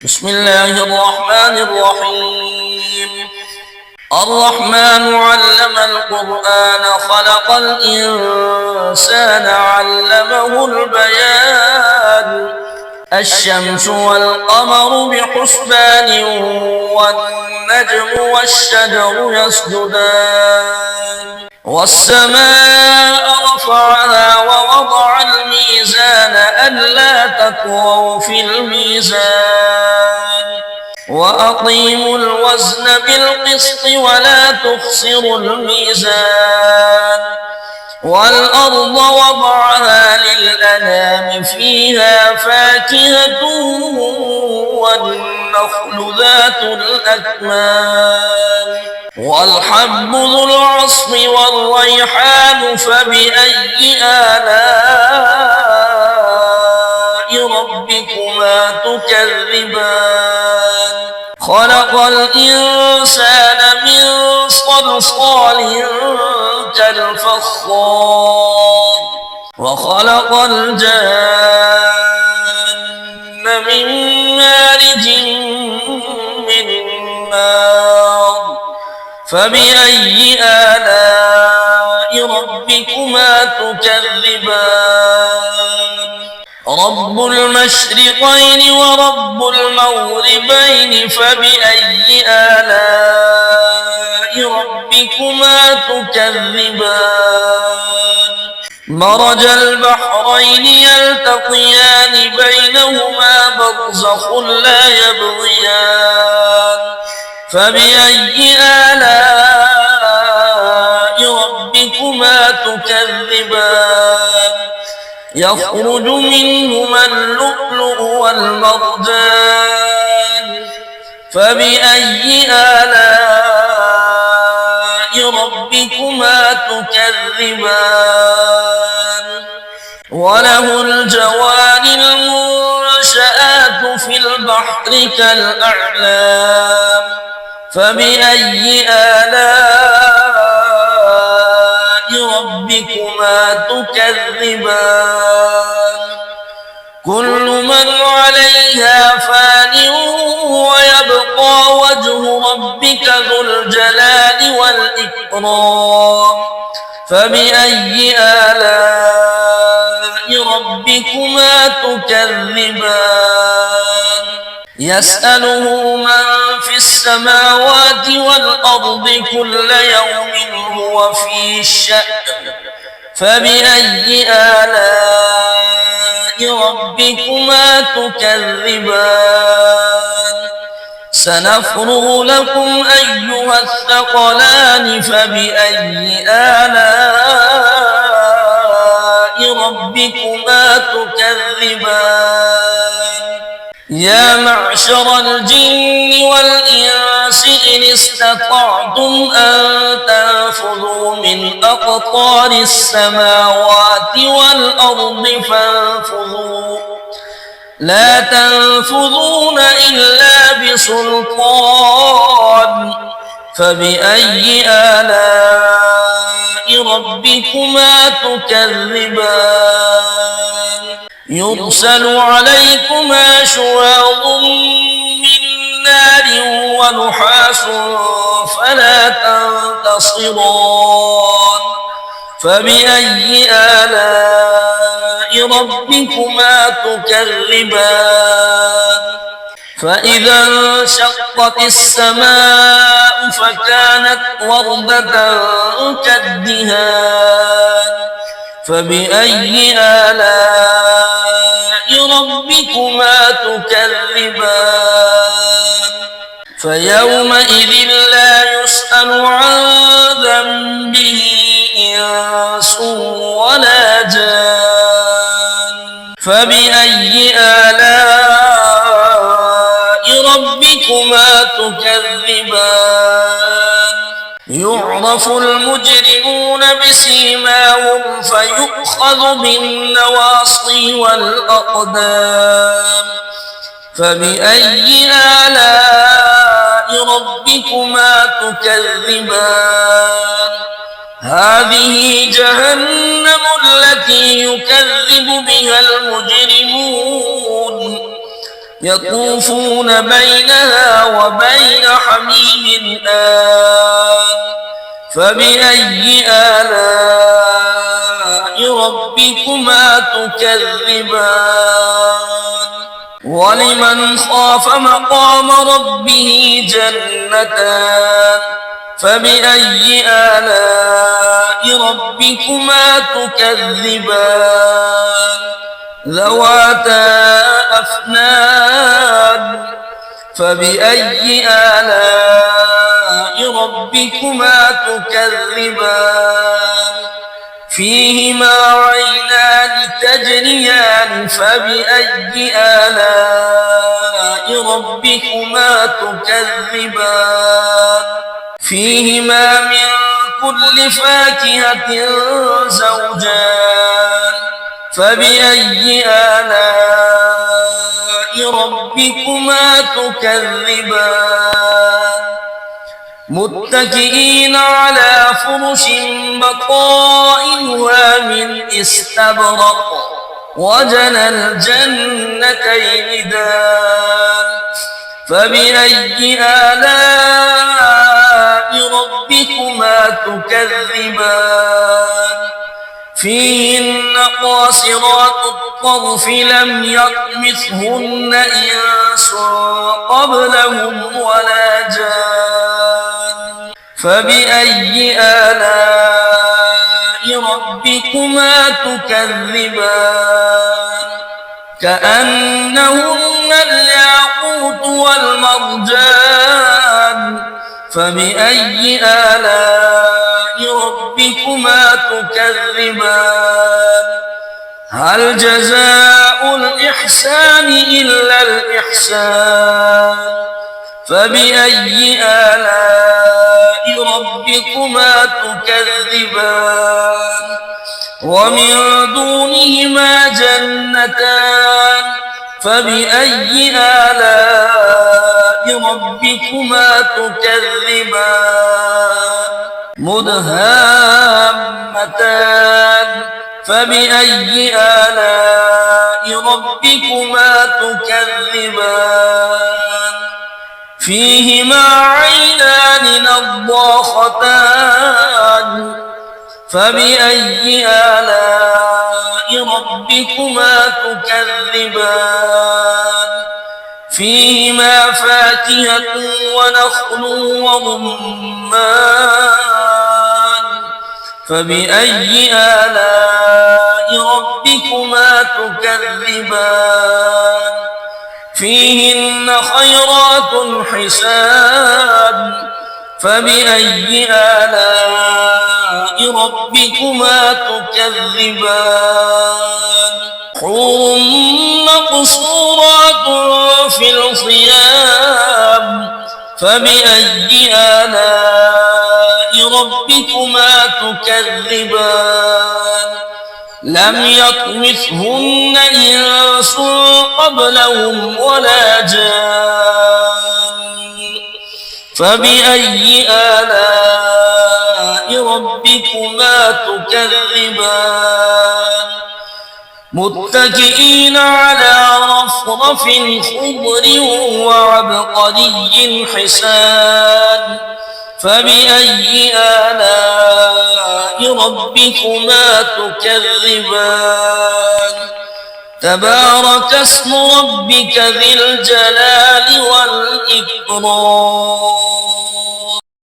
بسم الله الرحمن الرحيم. الرحمن علم القرآن خلق الإنسان علمه البيان. الشمس والقمر بحسبان والنجم والشجر يسجدان والسماء رفعها ووضع الميزان ألا تطغوا في الميزان وأقيموا الوزن بالقسط ولا تخسروا الميزان والأرض وضعها للأنام فيها فاكهة والنخل ذات الأكمام والحب ذو العصف والريحان فبأي آلاء ربكما تكذبان خلق الإنسان من صلصال كالفخار وخلق الجن من مارج من نار فبأي آلاء ربكما تكذبان رب المشرقين ورب المغربين فبأي آلاء ربكما تكذبان مرج البحرين يلتقيان بينهما برزخ لا يبغيان فبأي آلاء ربكما تكذبان يخرج منهما اللؤلؤ والمرجان فبأي آلاء ربكما تكذبان وله الجوار المنشآت في البحر كالأعلام فبأي آلاء ربكما تكذبان كل من عليها فان ويبقى وجه ربك ذو الجلال والإكرام فبأي آلاء ربكما تكذبان يسأله من في السماوات والأرض كل يوم هو في شأن فبأي آلاء ربكما تكذبان سنفرغ لكم أيها الثقلان فبأي آلاء ربكما تكذبان يا معشر الجن والإنس إن استطعتم أن تنفذوا من أقطار السماوات والأرض فانفذوا لا تنفذون إلا بسلطان فبأي آلاء ربكما تكذبان يرسل عليكما شواظ من نار ونحاس فلا تنتصران فبأي آلاء ربكما تكذبان فإذا انشقت السماء فكانت وردة كالدهان فبأي آلاء ربكما تكذبان فيومئذ لا يسأل عن ذنبه إنس ولا جان فبأي آلاء ربكما تكذبان يعرف المجرمون بسيماهم فيؤخذ بالنواصي والأقدام فبأي آلاء ربكما تكذبان هذه جهنم التي يكذب بها المجرمون يطوفون بينها وبين حميم آن فبأي آلاء ربكما تكذبان ولمن خاف مقام ربه جنتان فبأي آلاء ربكما تكذبان ذواتا أفنان فبأي آلاء ربكما تكذبان فيهما عينان تجريان فبأي آلاء ربكما تكذبان فيهما من كل فاكهة زوجان فبأي آلاء ربكما تكذبان متكئين على فرش بطائنها من استبرق وجنى الجنتين دان فبأي آلاء ربكما تكذبان فيهن قاصرات الطرف لم يطمثهن إنس قبلهم ولا جان فبأي آلاء ربكما تكذبان كأنهن الياقوت والمرجان فبأي آلاء ربكما تكذبان هل جزاء الإحسان إلا الإحسان فبأي آلاء ربكما تكذبان ومن دونهما جنتان فبأي آلاء ربكما تكذبان مدهامتان فبأي آلاء ربكما تكذبان فيهما عينان نضاختان فبأي آلاء ربكما تكذبان فيهما فاكهة ونخل ورمان فبأي آلاء ربكما تكذبان فيهن خيرات حسان فبأي آلاء ربكما تكذبان حور مقصورات في الخيام فبأي آلاء ربكما تكذبان لم يطمثهن إنس قبلهم ولا جان فبأي آلاء ربكما تكذبان متكئين على رفرف خضر وعبقري حسان فبأي آلاء ربكما تكذبان تبارك اسم ربك ذي الجلال والإكرام